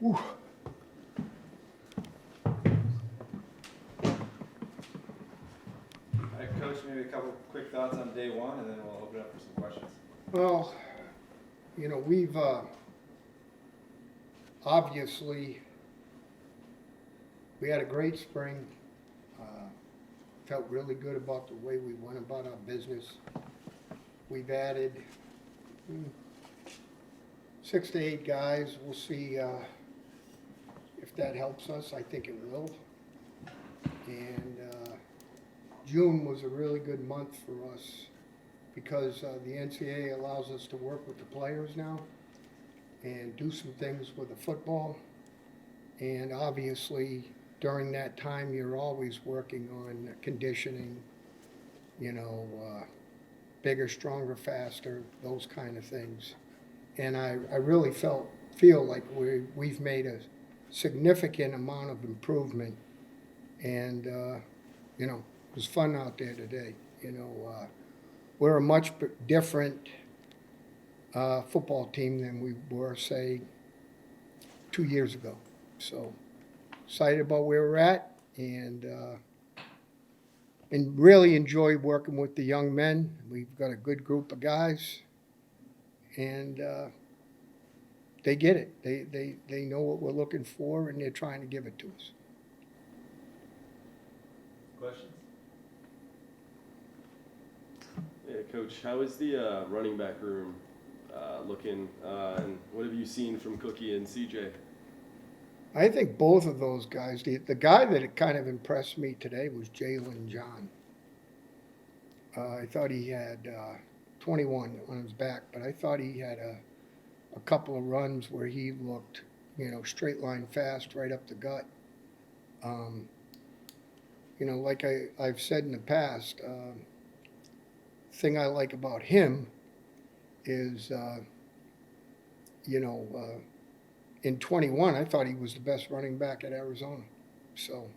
Whew. All right, Coach, maybe a couple quick thoughts on day one, and then we'll open it up for some questions. Well, we've obviously, we had a great spring. Felt really good about the way we went about our business. We've added 6 to 8 guys. We'll see if that helps us. I think it will. And June was a really good month for us because the NCAA allows us to work with the players now and do some things with the football. And obviously, during that time, you're always working on conditioning, bigger, stronger, faster, those kind of things. And I really feel like we've made a significant amount of improvement. And, it was fun out there today. We're a much different football team than we were, say, 2 years ago. So excited about where we're at, and really enjoy working with the young men. We've got a good group of guys, and they get it. They know what we're looking for, and they're trying to give it to us. Questions? Yeah, Coach, how is the running back room looking, and what have you seen from Cookie and CJ? I think both of those guys, the guy that kind of impressed me today was Jalen John. I thought he had 21 on his back, but I thought he had a couple of runs where he looked, straight line fast right up the gut. Like I've said in the past, thing I like about him is, in 21, I thought he was the best running back at Arizona. So,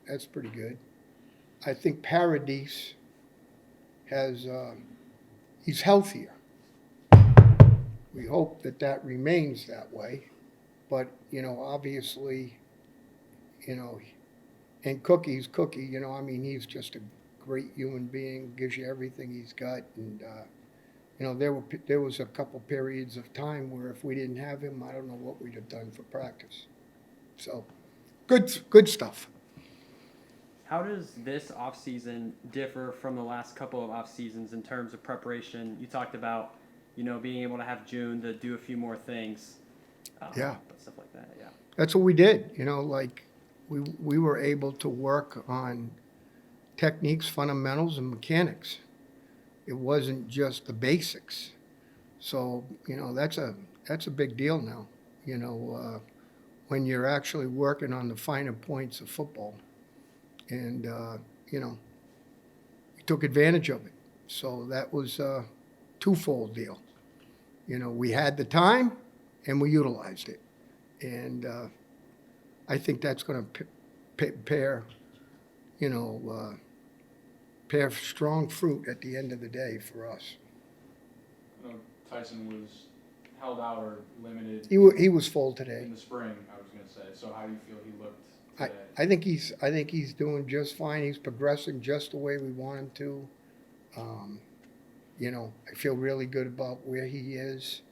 that's pretty good. I think Paradis he's healthier. We hope that remains that way. But, obviously, and Cookie's Cookie, he's just a great human being, gives you everything he's got. And, there was a couple periods of time where if we didn't have him, I don't know what we'd have done for practice. So, good stuff. How does this offseason differ from the last couple of off seasons in terms of preparation? You talked about, being able to have June to do a few more things. Yeah. Stuff like that, yeah. That's what we did. We were able to work on techniques, fundamentals, and mechanics. It wasn't just the basics. So, that's a big deal now, when you're actually working on the finer points of football. And, we took advantage of it. So that was a twofold deal. We had the time and we utilized it. And I think that's going to bear strong fruit at the end of the day for us. I know Tyson was held out or limited He was full today. in the spring, I was going to say. So how do you feel he looked I today? I think he's doing just fine. He's progressing just the way we want him to. I feel really good about where he is,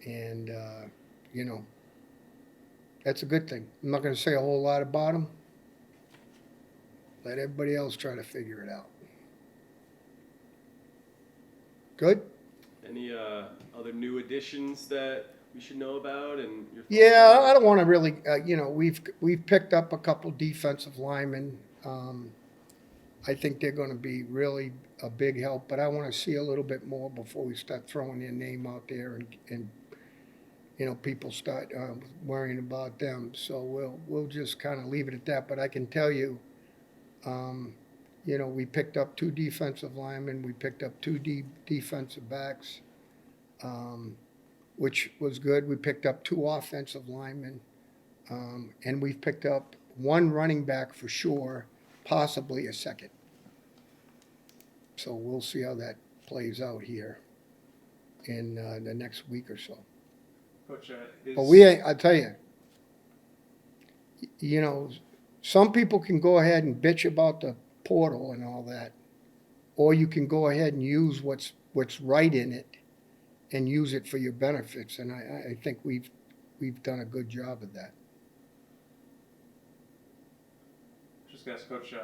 and that's a good thing. I'm not going to say a whole lot about him. Let everybody else try to figure it out. Good? Any other new additions that we should know about and your thoughts Yeah, on I that? don't want to really. We've picked up a couple defensive linemen. I think they're going to be really a big help, but I want to see a little bit more before we start throwing their name out there and people start worrying about them. So we'll just kind of leave it at that. But I can tell you, we picked up 2 defensive linemen. We picked up 2 defensive backs, which was good. We picked up 2 offensive linemen, and we've picked up 1 running back for sure, possibly a second. So we'll see how that plays out here in the next week or so. Coach, But we ain't, I tell you, you know, some people can go ahead and bitch about the portal and all that, or you can go ahead and use what's right in it and use it for your benefits. And I think we've done a good job of that. just gonna ask Coach,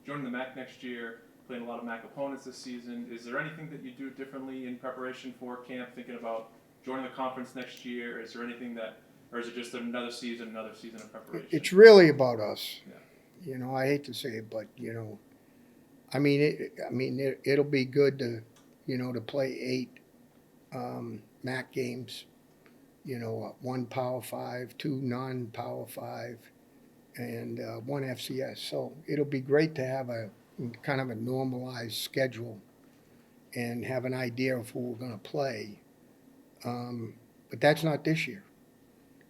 joining the MAC next year, playing a lot of MAC opponents this season, is there anything that you do differently in preparation for camp, thinking about joining the conference next year? Is there anything that, or is it just another season of preparation? It's really about us. Yeah. You know, I hate to say it, but you know, it'll be good to, you know, to play 8 MAC games. You know, 1 Power 5, 2 non-Power 5, and 1 FCS. So it'll be great to have a kind of a normalized schedule and have an idea of who we're going to play. But that's not this year.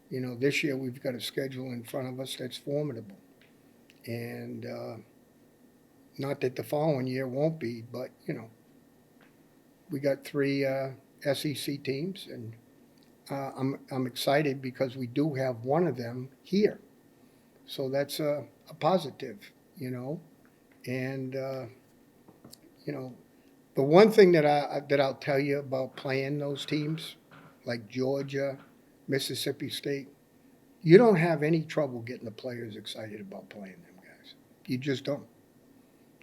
You know, this year we've got a schedule in front of us that's formidable. And not that the following year won't be, but, you know, we got 3 SEC teams, and I'm excited because we do have one of them here. So that's a positive, you know. And, you know, the one thing that I'll tell you about playing those teams, like Georgia, Mississippi State, you don't have any trouble getting the players excited about playing them guys. You just don't.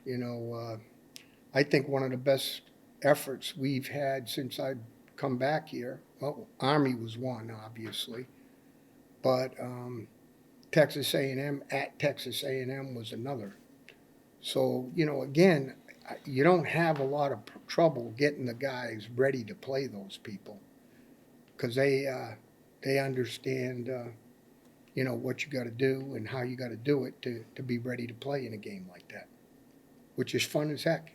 You know, I think one of the best efforts we've had since I've come back here, well, Army was one, obviously, but Texas A&M at Texas A&M was another. So, you know, again, you don't have a lot of trouble getting the guys ready to play those people because they understand, you know, what you got to do and how you got to do it to be ready to play in a game like that, which is fun as heck.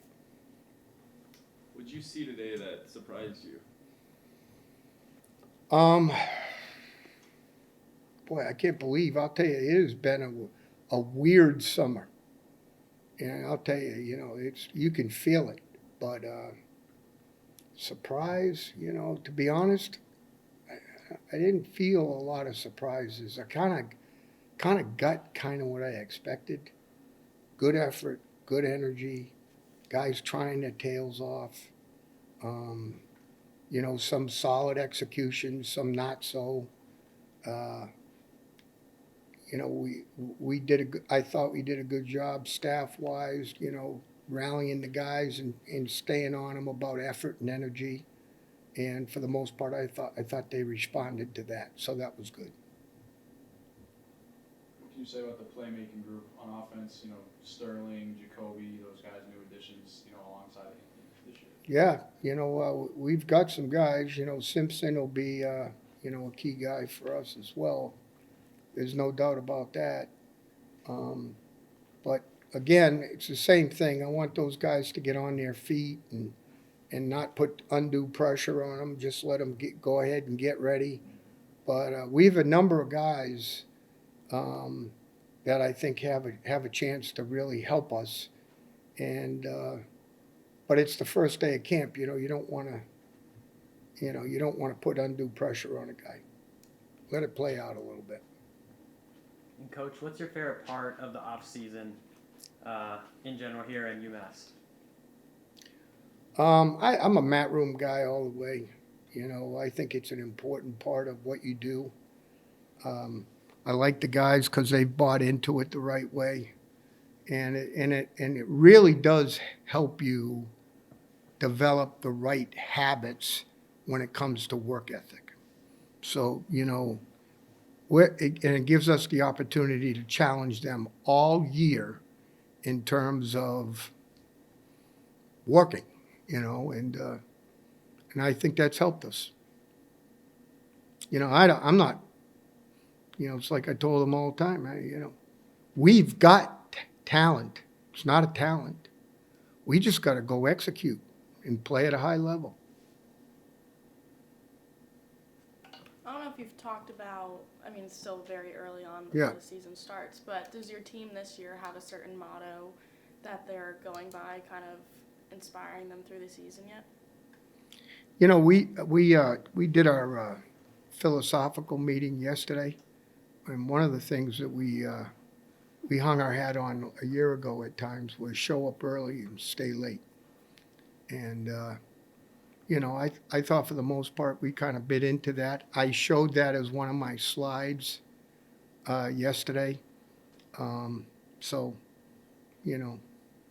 What'd you see today that surprised you? Boy, I can't believe, I'll tell you, it has been a weird summer. And I'll tell you, you know, you can feel it. But surprise, you know, to be honest, I didn't feel a lot of surprises. I kind of got kind of what I expected. Good effort, good energy, guys trying their tails off. You know, some solid execution, some not so. You know, I thought we did a good job staff-wise, you know, rallying the guys and staying on them about effort and energy. And for the most part, I thought they responded to that, so that was good. What can you say about the playmaking group on offense? You know, Sterling, Jacoby, those guys, new additions, you know, alongside Anthony this year. Yeah, you know, we've got some guys. You know, Simpson will be, you know, a key guy for us as well. There's no doubt about that. But again, it's the same thing. I want those guys to get on their feet and not put undue pressure on them. Just let them go ahead and get ready. But we have a number of guys that I think have a chance to really help us. And but it's the first day of camp. You know, you don't want to put undue pressure on a guy. Let it play out a little bit. And Coach, what's your favorite part of the off season in general here at UMass? I'm a mat room guy all the way. You know, I think it's an important part of what you do. I like the guys because they've bought into it the right way, and it really does help you develop the right habits when it comes to work ethic. So, you know, and it gives us the opportunity to challenge them all year in terms of working, you know, and I think that's helped us. You know, I'm not, you know, it's like I told them all the time, you know, we've got talent. It's not a talent. We just got to go execute and play at a high level. I don't know if you've talked about, I mean, it's still very early on before the season starts, but does your team this year have a certain motto that they're going by, kind of inspiring them through the season yet? You know, we did our philosophical meeting yesterday, and one of the things that we hung our hat on a year ago at times was show up early and stay late. And, you know, I thought for the most part we kind of bit into that. I showed that as one of my slides yesterday. So, you know,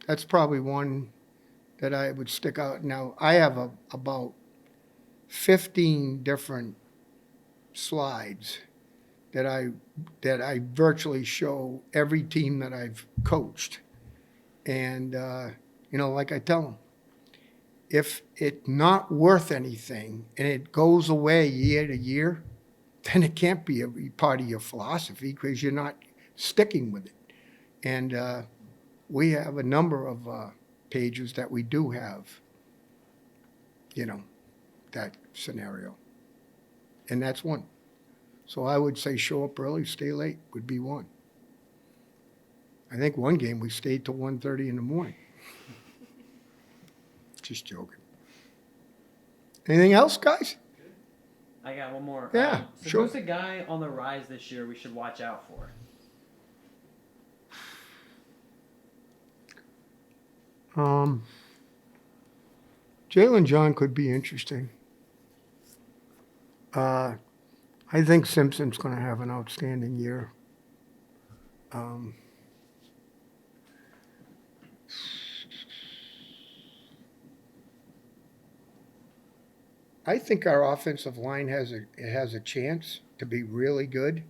that's probably one that I would stick out. Now, I have about 15 different slides that I virtually show every team that I've coached. And, you know, like I tell them, if it's not worth anything and it goes away year to year, then it can't be a part of your philosophy because you're not sticking with it. And we have a number of pages that we do have, you know, that scenario. And that's one. So I would say show up early, stay late would be one. I think one game we stayed till 1:30 in the morning. Just joking. Anything else, guys? I got one more. Yeah, so sure. who's the guy on the rise this year we should watch out for? Jalen John could be interesting. I think Simpson's going to have an outstanding year. I think our offensive line has a chance to be really good.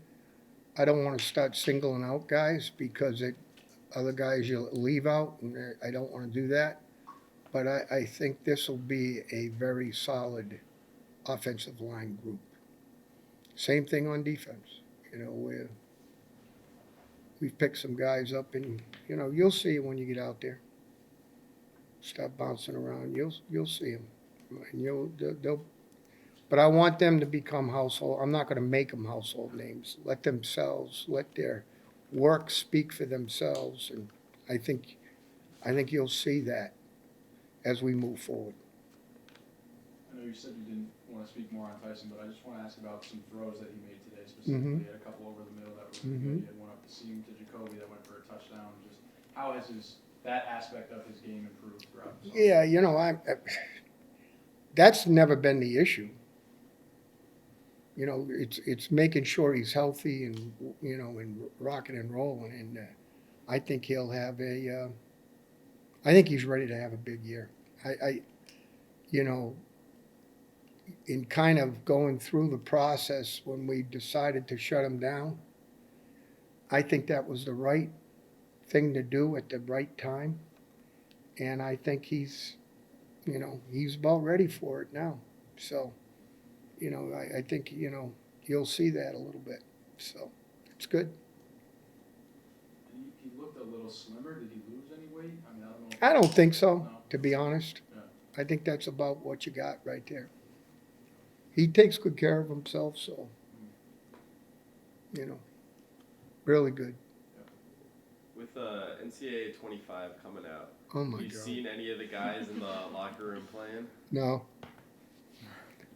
I don't want to start singling out guys because other guys you'll leave out, and I don't want to do that. But I think this will be a very solid offensive line group. Same thing on defense. You know, we've picked some guys up, and you know you'll see when you get out there. Stop bouncing around. You'll see them, and they'll. But I want them to become household. I'm not going to make them household names. Let their work speak for themselves, and I think you'll see that as we move forward. I know you said you didn't want to speak more on Tyson, but I just want to ask about some throws that he made today specifically. He had a couple over the middle that were really good. He had one up the seam to Jacoby that went for a touchdown. Just how has that aspect of his game improved throughout the summer? Yeah, you know, that's never been the issue. You know, it's making sure he's healthy and, you know, and rocking and rolling. And I think he'll have I think he's ready to have a big year. You know, in kind of going through the process when we decided to shut him down, I think that was the right thing to do at the right time. And I think he's about ready for it now. So, you know, I think, you know, you'll see that a little bit. So it's good. He looked a little slimmer. Did he lose any weight? I mean, I don't know. I don't think so, No. to be honest. Yeah. I think that's about what you got right there. He takes good care of himself, so, you know, really good. With NCAA 25 coming out, Oh, my have you God. seen any of the guys in the locker room playing? No.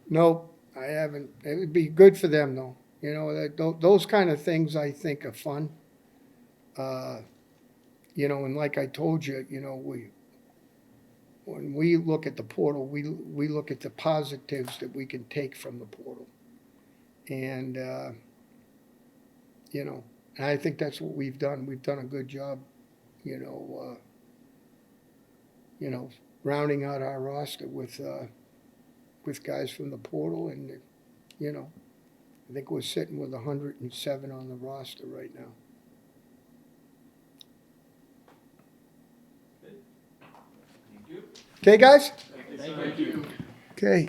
Nope, I haven't. It would be good for them, though. You know, those kind of things I think are fun. You know, and like I told you, you know, when we look at the portal, we look at the positives that we can take from the portal. And, you know, and I think that's what we've done. We've done a good job, you know, rounding out our roster with guys from the portal. And, you know, I think we're sitting with 107 on the roster right now. Thank you. Okay, guys? Thank you. Okay.